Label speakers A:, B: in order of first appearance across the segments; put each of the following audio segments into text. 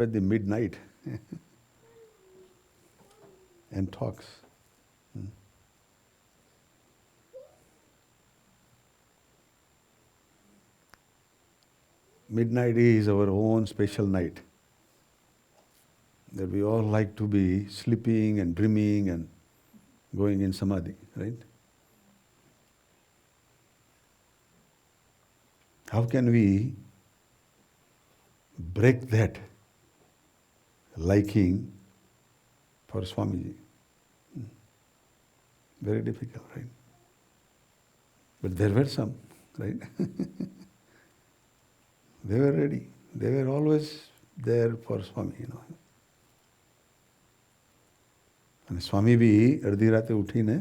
A: at the midnight and talks. Midnight is our own special night, that we all like to be sleeping and dreaming and going in samadhi, right? How can we break that liking for Swamiji? Very difficult, right? But there were some, right? They were ready. They were always there for Swami, અને સ્વામી બી અડધી રાતે ઉઠીને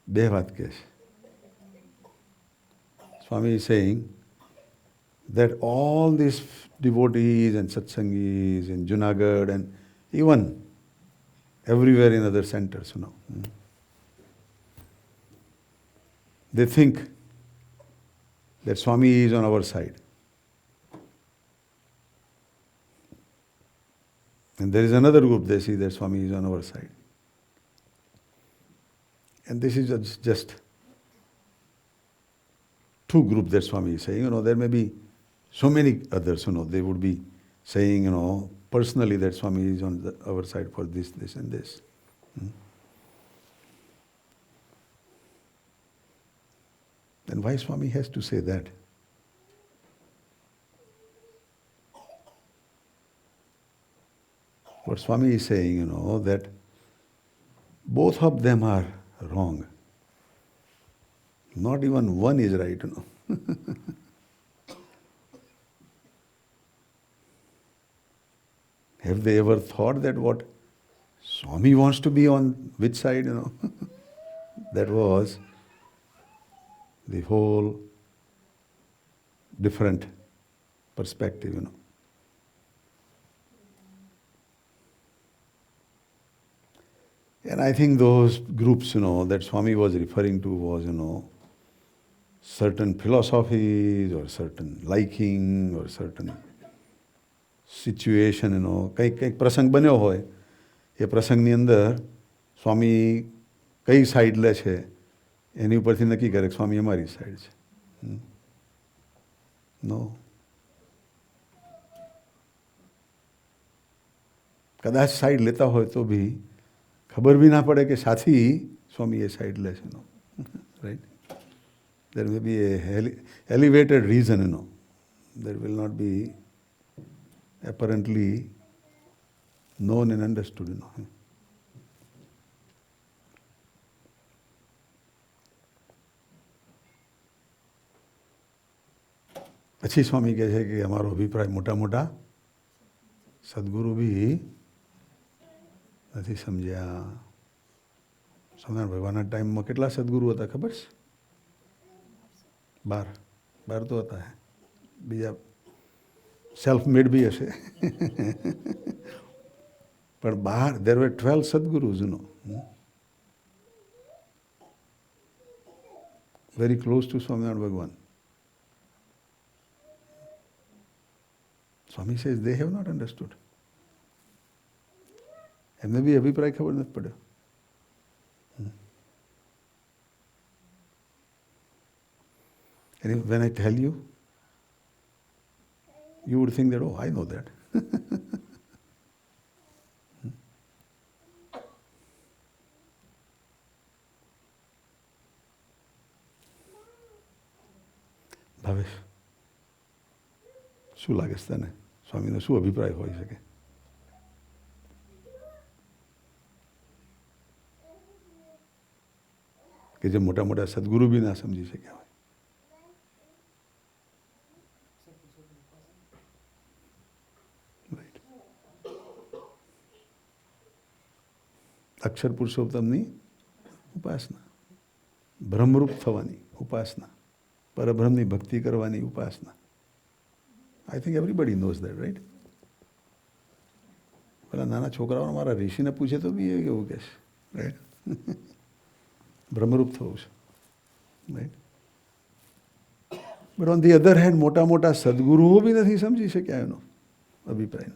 A: બે વાત કહે છે. Swami is saying that all these devotees and satsangis in Junagadh and even everywhere in other centers, they think that Swami is on our side. And there is another group, they see that Swami is on our side. And this is just two groups that Swami is saying. There may be so many others, they would be saying, personally that Swami is on our side for this, this and this. Then why Swami has to say that? What Swami is saying, that both of them are wrong. Not even one is right, Have they ever thought that what Swami wants to be on which side, That was the whole different perspective, And I think those groups, that Swami was referring to was, certain philosophies or certain liking or certain situation, કંઈક પ્રસંગ બન્યો હોય, એ પ્રસંગની અંદર સ્વામી કઈ side લે છે એની ઉપરથી નક્કી કરે કે સ્વામી અમારી સાઈડ છે. નો, કદાચ સાઈડ લેતા હોય તો બી ખબર બી ના પડે કે સાથી સ્વામી એ સાઈડ લે છે, right? There may be a elevated reason, that will not be apparently known and understood, પછી સ્વામી કહે છે કે અમારો અભિપ્રાય મોટા મોટા સદગુરુ બી નથી સમજ્યા. સ્વામિનારાયણ ભગવાનના ટાઈમમાં કેટલા સદગુરુ હતા ખબર છે? 12 તો હતા. બીજા સેલ્ફ મેડ બી હશે. પણ 12, there were 12 સદગુરુઝ, very close to Swaminarayan ભગવાન. Swami says they have not understood. એમને બી અભિપ્રાય ખબર નથી પડ્યો. And when I tell you, you would think that, oh, I know that. Bhavesh, શું લાગે છે તને? સ્વામીનો શું અભિપ્રાય હોઈ શકે? કે જે મોટા મોટા સદગુરુ બી ના સમજી શક્યા હોય. અક્ષર પુરુષોત્તમની ઉપાસના, બ્રહ્મરૂપ થવાની ઉપાસના, પરબ્રહ્મની ભક્તિ કરવાની ઉપાસના. I think everybody knows that, right? પેલા નાના છોકરાઓને મારા ઋષિને પૂછે તો બી એવું કહે છે, રાઈટ? બ્રહ્મરૂપ થવું છે, right? But on the other hand મોટા મોટા સદગુરુઓ બી નથી સમજી શક્યા એનો અભિપ્રાય.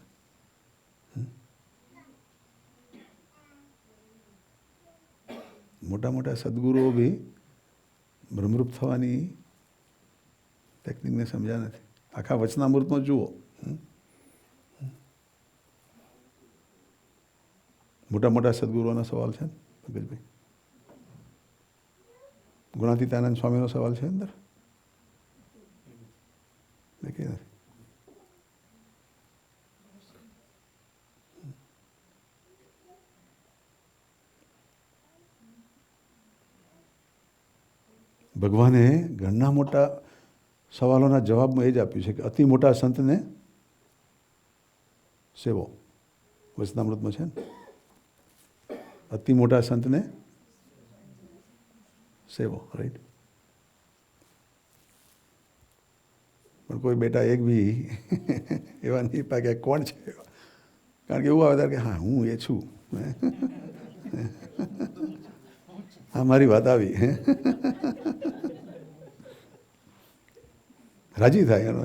A: મોટા મોટા સદગુરુઓ બી બ્રહ્મરૂપ થવાની ટેકનિકને સમજ્યા નથી. આખા વચનામૃતમાં જુઓ. મોટા મોટા સદગુરુઓનો સવાલ છે ને પંકજભાઈ? ગુણાતીતાનંદ સ્વામીનો સવાલ છે અંદર? દેખી નથી. ભગવાને ઘણા મોટા સવાલોના જવાબમાં એ જ આપ્યું છે કે અતિ મોટા સંતને સેવો. વચનામૃતમાં છે ને, અતિ મોટા સંતને સેવો, રાઈટ? પણ કોઈ બેટા એક બી એવા નહીં પાકે કોણ છે, કારણ કે એવું આવે કે હા હું એ છું, હા મારી વાત આવી, રાજી થાય એનો.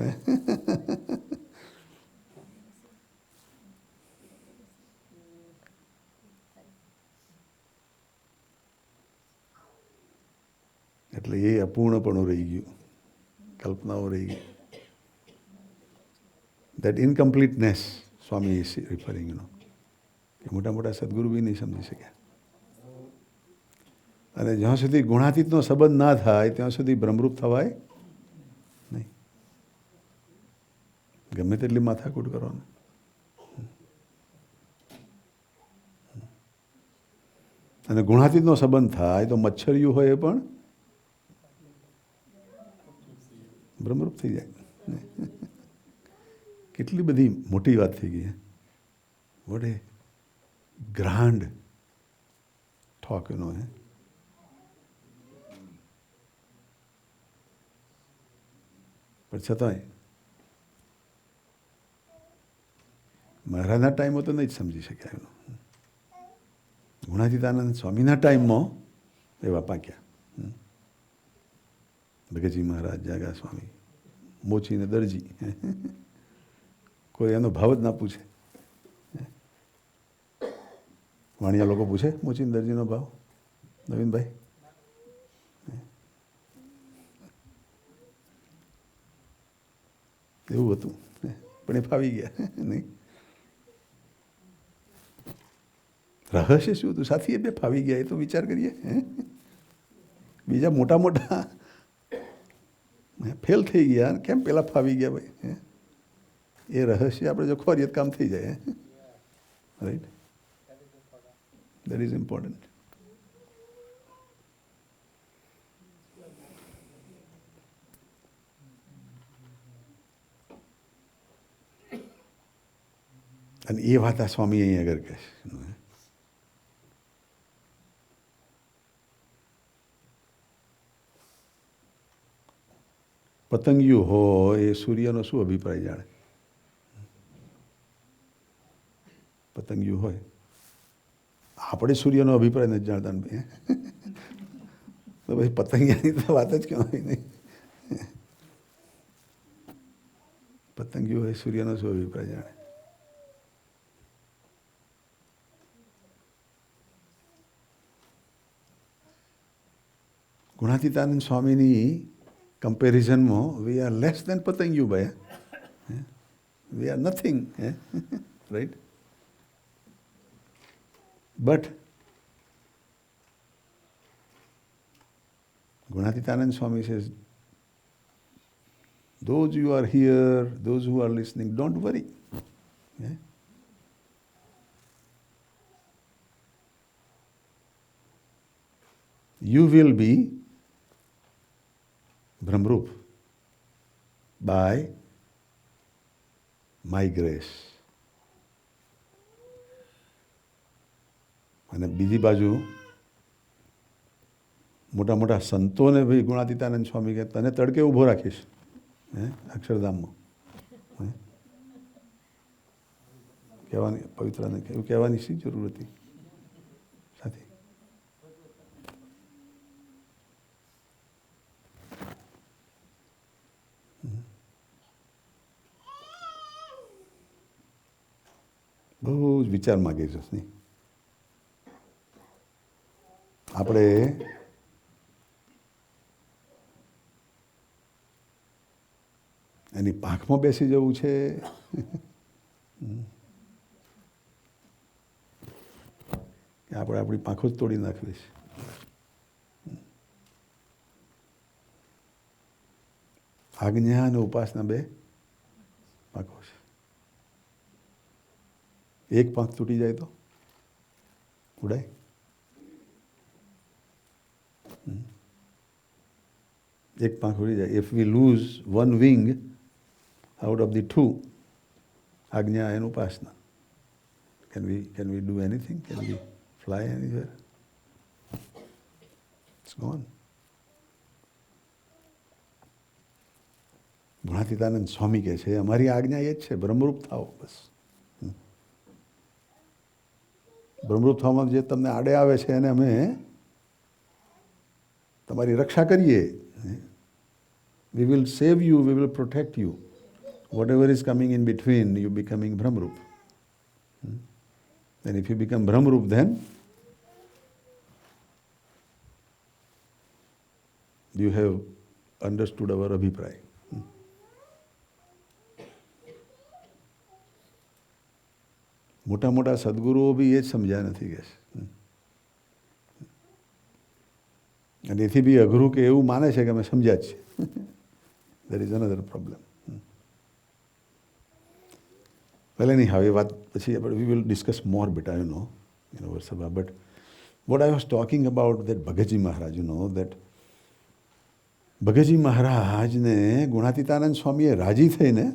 A: એટલે એ અપૂર્ણપણું રહી ગયું, કલ્પનાઓ રહી ગઈ. દેટ ઇનકમ્પ્લીટનેસ સ્વામી ઇઝ રિફરિંગ, કે મોટા મોટા સદગુરુ બી નહીં સમજી શક્યા. અને જ્યાં સુધી ગુણાતીતનો સંબંધ ના થાય ત્યાં સુધી બ્રહ્મરૂપ થવાય નહીં. ગમે તેટલી માથાકૂટ કરો ને. અને ગુણાતીતનો સંબંધ થાય તો મચ્છરિયું હોય એ પણ બ્રહ્મરૂપ થઈ જાય. કેટલી બધી મોટી વાત થઈ ગઈ. What a grand talk you know. પણ છતાંય મહારાજના ટાઈમમાં તો નહીં જ સમજી શક્યા એનું. ગુણાતીતાનંદ સ્વામીના ટાઈમમાં એવા પાક્યા. ભગતજી મહારાજ, જાગા સ્વામી, મોચીને દરજી, કોઈ એનો ભાવ જ ના પૂછે. વાણિયા લોકો પૂછે મોચીને દરજીનો ભાવ? નવીનભાઈ? એવું હતું, પણ એ ફાવી ગયા નહીં. રહસ્ય શું હતું? સાથી એ બે ફાવી ગયા, એ તો વિચાર કરીએ. બીજા મોટા મોટા ફેલ થઈ ગયા, કેમ પેલા ફાવી ગયા ભાઈ? એ રહસ્ય આપણે જો ખોરીએ કામ થઈ જાય. રાઈટ? That is important. અને એ વાત આ સ્વામી અહીં આગળ કહે છે. પતંગિયું હોય એ સૂર્યનો શું અભિપ્રાય જાણે? પતંગિયું હોય, આપણે સૂર્યનો અભિપ્રાય નથી જાણતા ને ભાઈ. તો પછી પતંગિયાની તો વાત જ ક્યાં હોય નહીં. પતંગિયું હોય સૂર્યનો શું અભિપ્રાય જાણે? ગુણાતીતાનંદ સ્વામીની કમ્પેરિઝનમાં વી આર લેસ દેન પતંગિયું ભાઈ. We are nothing, right? But Gunatitanand Swami says, those you are here, those who are listening, don't worry. Yeah? You will be Brahmrup by my grace. અને બીજી બાજુ મોટા મોટા સંતોને ભાઈ ગુણાતીતાનંદ સ્વામી કહે તને તડકે ઊભો રાખીશ અક્ષરધામમાં. કહેવાની પવિત્રને એવું કહેવાની શી જરૂર હતી સાથી? બહુ જ વિચાર માગે છે નહીં? આપણે એની પાંખમાં બેસી જવું છે કે આપણે આપણી પાંખો જ તોડી નાખવી છે? આજ્ઞા અને ઉપાસના બે પાંખો છે. એક પાંખ તૂટી જાય તો ઉડાય? એક પાંખ ઉડી જાય. If we lose one wing out of the two, આજ્ઞા and upasana, can we do anything? Can we fly anywhere? It's gone. Gunatitanand Swami કહે છે અમારી આજ્ઞા એ જ છે, બ્રહ્મરૂપ થાઓ બસ. બ્રહ્મરૂપ થવામાં જે તમને આડે આવે છે એને અમે તમારી રક્ષા કરીએ. We will save you, we will protect you. Whatever is coming in between, you becoming Brahmarup. And if you become Brahmarup, then you have understood our abhipraya. મોટા મોટા સદગુરુઓ બી એ જ સમજ્યા નથી કે છે. અને એથી બી અઘરું કે એવું માને છે કે અમે સમજ્યા જ છે. There is another problem. Well, anyhow, એ વાત પછી we will discuss more, beta, you know, Varsabha. But what I was talking about, that Bhagaji Maharaj, that Bhagaji Maharaj ને ગુણાતીતાનંદ સ્વામીએ રાજી થઈને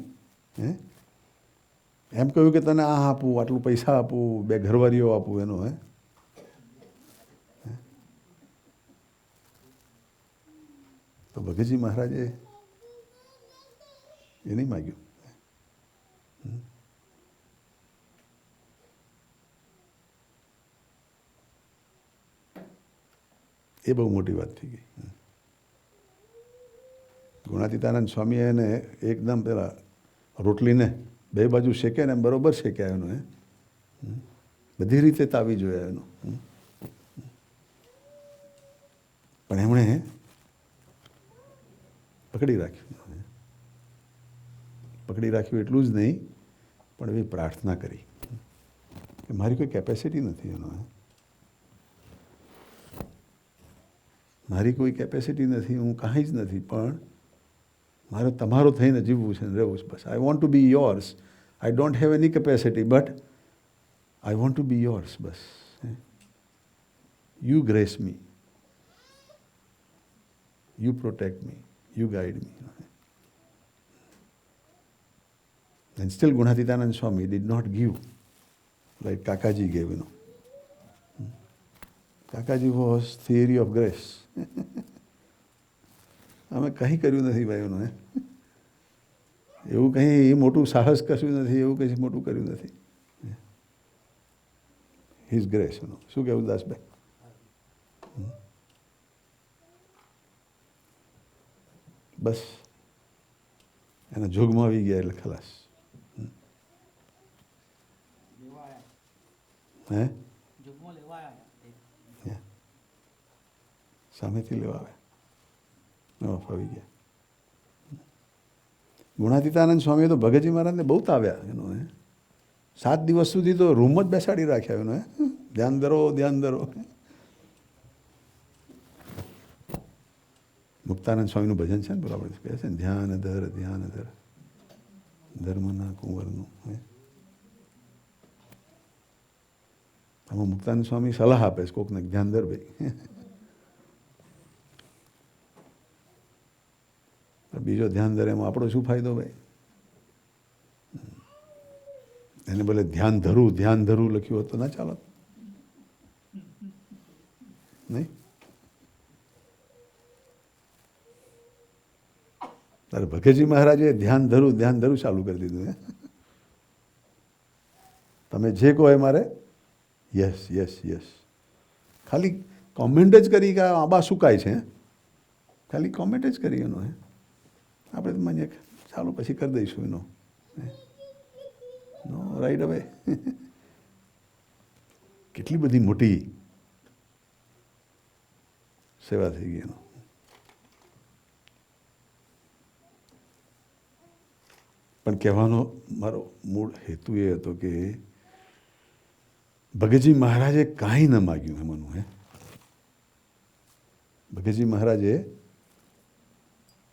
A: એમ કહ્યું કે તને આ આપું, આટલું પૈસા આપું, 2 ઘરવારીઓ આપું એનો તો ભગતજી મહારાજે એ નહીં માગ્યું. એ બહુ મોટી વાત થઈ ગઈ. ગુણાતીતાનંદ સ્વામીએ એને એકદમ પેલા રોટલીને 2 બાજુ શેકે ને એમ બરોબર શેક્યા એનો બધી રીતે તાવી જોયા એનો. પણ એમણે પકડી રાખ્યું. પકડી રાખ્યું એટલું જ નહીં, પણ એવી પ્રાર્થના કરી કે મારી કોઈ કેપેસિટી નથી એનો, મારી કોઈ કેપેસિટી નથી, હું કાંઈ જ નથી, પણ મારે તમારો થઈને જીવવું છે ને રહેવું છે બસ. I want to be yours. I don't have any capacity, but I want to be yours બસ. You grace me, you protect me, you guide me. And still Gunatitanand Swami did not give like Kakaji gave, Kakaji was theory of grace. અમે કંઈ કર્યું નથી ભાઈઓનું, એવું કંઈ મોટું સાહસ કશું નથી, એવું કંઈ મોટું કર્યું નથી. His grace. શું કહેવું દાસભાઈ? બસ એના જોગમાં આવી ગયા એટલે ખલાસ. સામેથી લેવા આવ્યા, ફાવી ગયા. ગુણાતીતાનંદ સ્વામીએ તો ભગતજી મહારાજને બહુ તાવ્યા એનો. 7 દિવસ સુધી તો રૂમ જ બેસાડી રાખ્યા એનો. ધ્યાન ધરો, ધ્યાન ધરો. મુક્તાનંદ સ્વામીનું ભજન છે ને, બરાબર કહે છે ને, ધ્યાન ધર, ધ્યાન ધર, ધર્મના કુંવરનું. આમાં મુક્તાનંદ સ્વામી સલાહ આપે છે કોકને, ધ્યાન ધર ભાઈ. બીજો ધ્યાન ધરે એમાં આપણો શું ફાયદો ભાઈ? એને ભલે ધ્યાન ધરું, ધ્યાન ધરું લખ્યું હોત તો ના ચાલો નહીં? તારે ભગતજી મહારાજે ધ્યાન ધરું, ધ્યાન ધરું ચાલુ કરી દીધું. તમે જે કહો એ મારે યસ યસ યસ. ખાલી કોમેન્ટ જ કરી કે આબા સુકાય છે, ખાલી કોમેન્ટ જ કરી એનો. આપણે તો માનીએ ચાલો પછી કરી દઈશું એનો. નો રાઈટ હવે. કેટલી બધી મોટી સેવા થઈ ગઈ એનો. પણ કહેવાનો મારો મૂળ હેતુ એ હતો કે ભગતજી મહારાજે કાંઈ ન માગ્યું એમાંનું. ભગતજી મહારાજે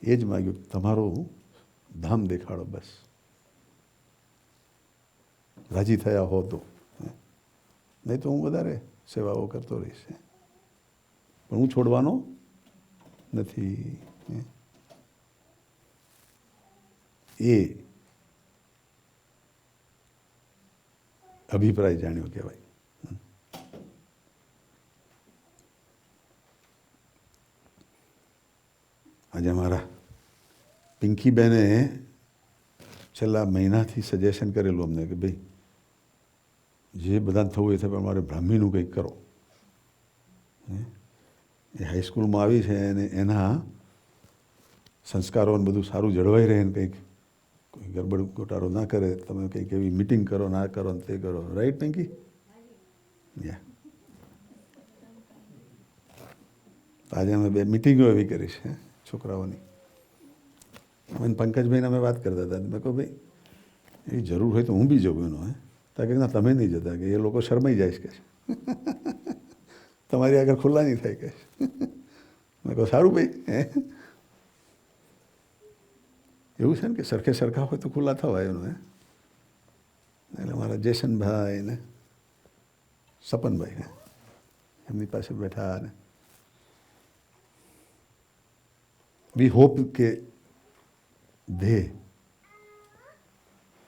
A: એ જ માગ્યું, તમારું ધામ દેખાડો, બસ. રાજી થયા હો તો, નહીં તો હું વધારે સેવાઓ કરતો રહીશ, પણ હું છોડવાનો નથી. એ અભિપ્રાય જાણ્યો કહેવાય. આજે અમારા પિંકીબેને છેલ્લા મહિનાથી સજેશન કરેલું અમને કે ભાઈ જે બધાને થવું એ થાય, પણ મારે બ્રાહ્મીનું કંઈક કરો. એ હાઈસ્કૂલમાં આવી છે અને એના સંસ્કારો બધું સારું જળવાઈ રહે ને કંઈક ગરબડ ગોટાળો ના કરે. તમે કંઈક એવી મિટિંગ કરો, ના કરો ને તે કરો. રાઈટ પિંકી? યા. આજે અમે 2 મિટિંગો એવી કરીશ છોકરાઓની. મને પંકજભાઈને અમે વાત કરતા હતા. મેં કહું ભાઈ એ જરૂર હોય તો હું બી જઉં એનો. તા કે ના તમે નહીં જતા, કે એ લોકો શરમાઈ જાય કે તમારી આગળ ખુલ્લા નહીં થાય કે. મેં કહું સારું ભાઈ, એવું છે ને કે સરખે સરખા હોય તો ખુલ્લા થવાય એનું. એટલે મારા જેસનભાઈ ને સપનભાઈ એમની પાસે બેઠા ને we hope કે they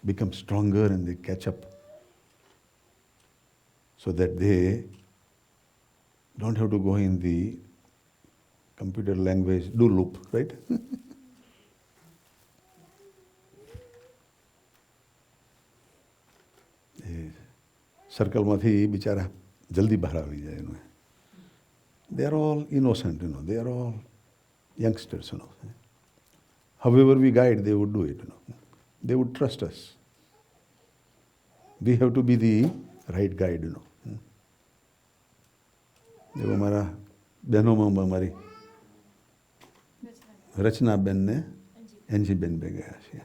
A: become stronger and they catch up so that they don't have to go in the computer language do loop, right? સર્કલમાંથી બિચારા જલ્દી બહાર આવી જાય એનું. They are all innocent, they are all youngsters, However we guide, they would do it, They would trust us. We have to be the right guide, એવો મારા બહેનોમાં મારી રચનાબેન ને એનજીબેન બે ગયા છે.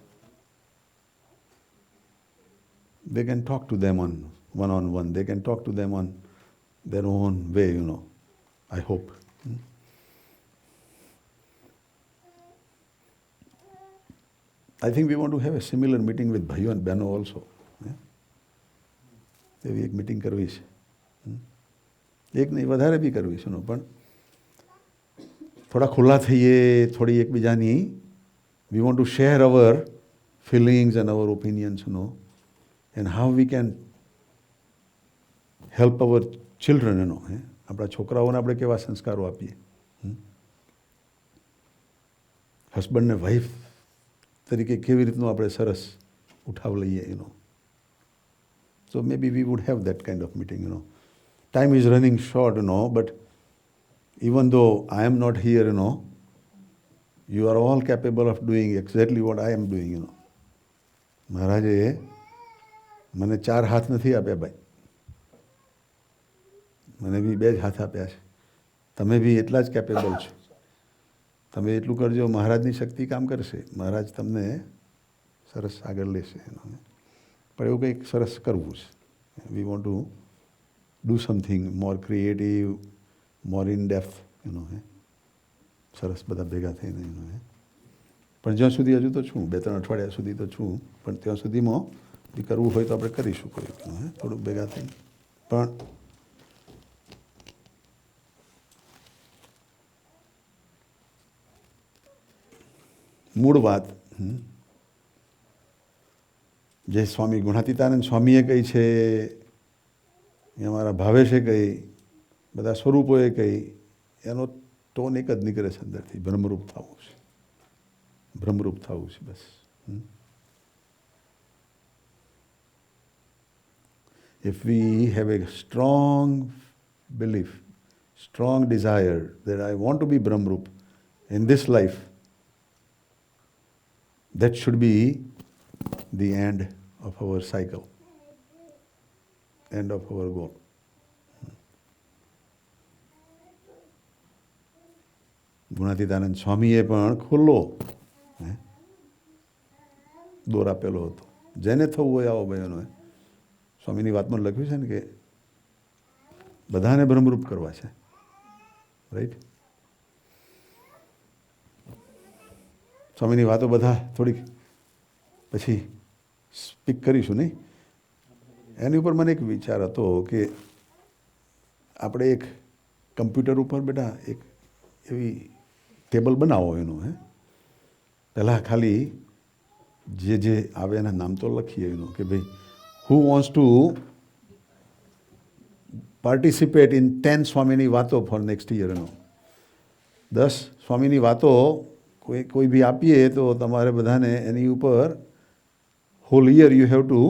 A: They can talk to them on one-on-one. They can talk to them on their own way, I hope. I think we want to have a similar meeting with Bhayu and Beno also. એવી એક meeting કરવી છે. એક નહીં વધારે બી કરવી છે, પણ થોડા ખુલ્લા થઈએ, થોડી એકબીજાની we want to share our feelings and our opinions, and how we can help our children, આપણા છોકરાઓને આપણે કેવા સંસ્કારો આપીએ. હસબન્ડ ને વાઈફ તરીકે કેવી રીતનું આપણે સરસ ઉઠાવ લઈએ, So maybe we would have that kind of meeting, Time is running short, but even though I am not here, you are all capable of doing exactly what I am doing, મહારાજે મને 4 હાથ નથી આપ્યા ભાઈ, મને બી 2 જ હાથ આપ્યા છે. તમે બી એટલા જ કેપેબલ છો. તમે એટલું કરજો, મહારાજની શક્તિ કામ કરશે. મહારાજ તમને સરસ આગળ લેશે. પણ એવું કંઈક સરસ કરવું છે. We want to do something more creative, more in depth, સરસ બધા ભેગા થઈને. પણ જ્યાં સુધી હજુ તો છું, 2-3 અઠવાડિયા સુધી તો છું, પણ ત્યાં સુધીમાં બી કરવું હોય તો આપણે કરીશું કંઈક, થોડુંક ભેગા થઈને. પણ મૂળ વાત જે સ્વામી ગુણાતીતાનંદ સ્વામીએ કહી છે, એ અમારા ભાવેશે કહી, બધા સ્વરૂપોએ કહી, એનો ટોન એક જ નીકળે છે અંદરથી, બ્રહ્મરૂપ થવું છે. બ્રહ્મરૂપ થવું છે બસ. If we have a strong belief, strong desire that I want to be Brahmrup in this life, that should be the end of our cycle, end of our goal. Gunatitanand સ્વામીએ પણ ખુલ્લો દોર આપેલો હતો. જેને થવું હોય આવો બહેનોએ. સ્વામીની વાતમાં લખ્યું છે ને કે બધાને બ્રહ્મરૂપ કરવા છે. રાઈટ. સ્વામીની વાતો બધા થોડીક પછી સ્પીક કરીશું નહીં. એની ઉપર મને એક વિચાર હતો કે આપણે એક કમ્પ્યુટર ઉપર બેટા એક એવી ટેબલ બનાવો એનું પહેલાં ખાલી જે આવે એના નામ તો લખીએ એનું કે ભાઈ હુ વોન્ટ્સ ટુ પાર્ટિસિપેટ ઇન 10 સ્વામીની વાતો ફોર નેક્સ્ટ યર. 10 સ્વામીની વાતો કોઈ બી આપીએ તો તમારે બધાને એની ઉપર whole year you have to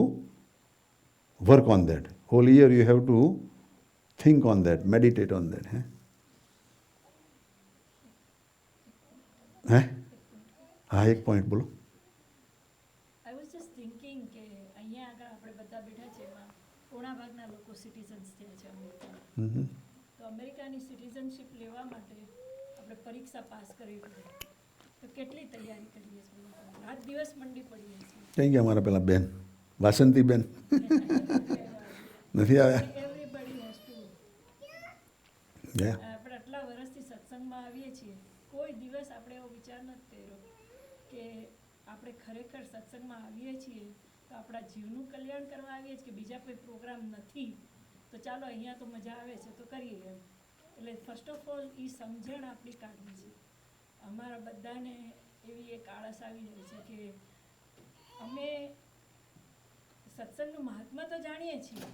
A: work on that. Whole year you have to think on that, meditate on that. હા, એક પોઈન્ટ બોલો.
B: I was just thinking કે અહીંયા આગળ આપણે બધા બેઠા છે એમાં પોણા ભાગના લોકો સિટીઝન્સ થયા છે અમેરિકાના. તો અમેરિકાની સિટીઝનશીપ લેવા માટે આપણે પરીક્ષા પાસ કરવી પડે. તો કેટલી તૈયારી કરીએ છીએ, રાત દિવસ મંડી પડીએ છીએ.
A: કઈ ગયા અમારા પેલા બેન વાસંતી બેન નથી આવ્યા.
B: આપણે આટલા વર્ષથી સત્સંગમાં આવીએ છીએ, કોઈ દિવસ આપણે એવો વિચાર નથી કર્યો કે આપણે ખરેખર સત્સંગમાં આવીએ છીએ તો આપણા જીવનું કલ્યાણ કરવા આવીએ છીએ કે બીજા કોઈ પ્રોગ્રામ નથી તો ચાલો અહીંયા તો મજા આવે છે તો કરીએ એમ. એટલે ફર્સ્ટ ઓફ ઓલ એ સમજણ આપણી કાઢવી છે. અમારા બધાને એવી એક આળસ આવી જાય છે કે અમે સત્સંગનું મહાત્મા તો જાણીએ છીએ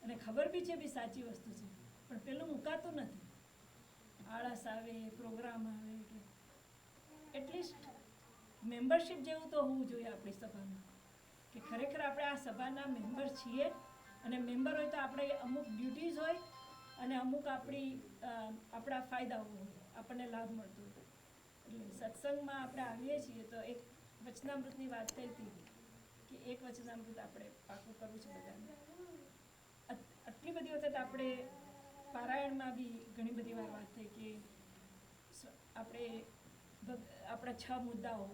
B: અને ખબર બી છે બી સાચી વસ્તુ છે, પણ પેલું મુકાતું નથી. આળસ આવે, પ્રોગ્રામ આવે, એટલે એટલીસ્ટ મેમ્બરશિપ જેવું તો હોવું જોઈએ આપણી સભામાં કે ખરેખર આપણે આ સભાના મેમ્બર છીએ અને મેમ્બર હોય તો આપણે અમુક ડ્યુટીઝ હોય અને અમુક આપણા ફાયદાઓ હોય, આપણને લાભ મળતો હોય. એટલે સત્સંગમાં આપણે આવીએ છીએ તો એક વચનામૃતની વાત થઈ હતી કે એક વચનામૃત આપણે પાકું કરવું છે બધાને. આટલી બધી વખત આપણે પારાયણમાં બી ઘણી બધી વાર વાત થઈ કે આપણા 6 મુદ્દાઓ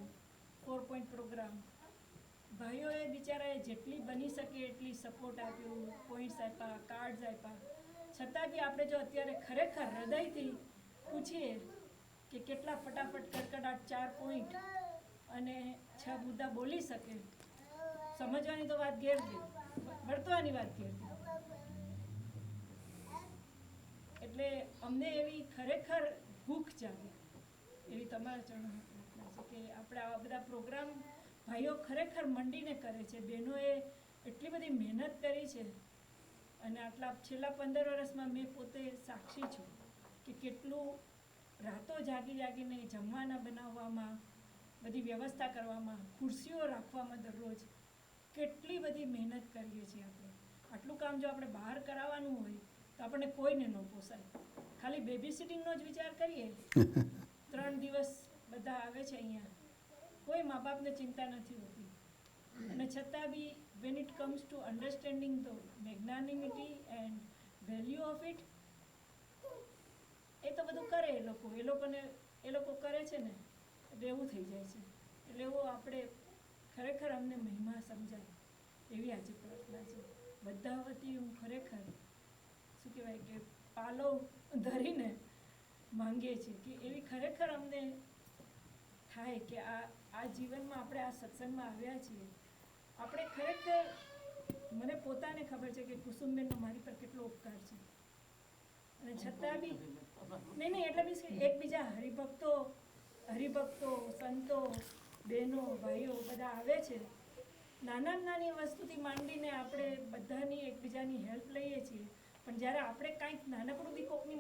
B: 4 પોઈન્ટ પ્રોગ્રામ ભાઈઓએ બિચારાએ જેટલી બની શકે એટલી સપોર્ટ આપ્યું, પોઈન્ટ્સ આપ્યા, કાર્ડ્સ આપ્યા, છતાં બી આપણે જો અત્યારે ખરેખર હૃદયથી પૂછીએ કે કેટલા ફટાફટ કડકડાટ 4 પોઈન્ટ અને 6 મુદ્દા બોલી શકે, સમજવાની તો વાત ઘેર ગઈ, વર્તવાની વાત ઘેર ગઈ. એટલે અમને એવી ખરેખર ભૂખ જાગે એવી તમારા ચરણો છે કે આપણે આવા બધા પ્રોગ્રામ ભાઈઓ ખરેખર મંડીને કરે છે, બહેનોએ એટલી બધી મહેનત કરી છે અને આટલા છેલ્લા 15 વર્ષમાં મેં પોતે સાક્ષી છું કે કેટલું રાતો જાગીને જમવાના બનાવવામાં, બધી વ્યવસ્થા કરવામાં, ખુરશીઓ રાખવામાં દરરોજ કેટલી બધી મહેનત કરીએ છીએ આપણે. આટલું કામ જો આપણે બહાર કરાવવાનું હોય તો આપણને કોઈને ન પોસાય. ખાલી બેબી સિટિંગનો જ વિચાર કરીએ 3 દિવસ બધા આવે છે અહીંયા, કોઈ મા બાપને ચિંતા નથી હોતી અને છતાં બી when it comes to understanding the magnanimity and value of it, એ તો બધું કરે એ લોકો કરે છે ને એટલે એવું થઈ જાય છે. એટલે એવું આપણે ખરેખર અમને મહિમા સમજાય એવી આજે પ્રાર્થના છે. બધા વતી હું ખરેખર શું કહેવાય કે પાલો ધરીને માંગીએ છીએ કે એવી ખરેખર અમને થાય કે આ જીવનમાં આપણે આ સત્સંગમાં આવ્યા છીએ. આપણે ખરેખર મને પોતાને ખબર છે કે કુસુમબેનનો મારી પર કેટલો ઉપકાર છે અને છતાં બી નહીં એટલે મીન્સ એકબીજા હરિભક્તો સંતો બહેનો ભાઈઓ બધા આવે છે. નાની વસ્તુથી માંડીને આપણે બધાની એકબીજાની હેલ્પ લઈએ છીએ, પણ જ્યારે આપણે કાંઈક નાનકડું બી કોકની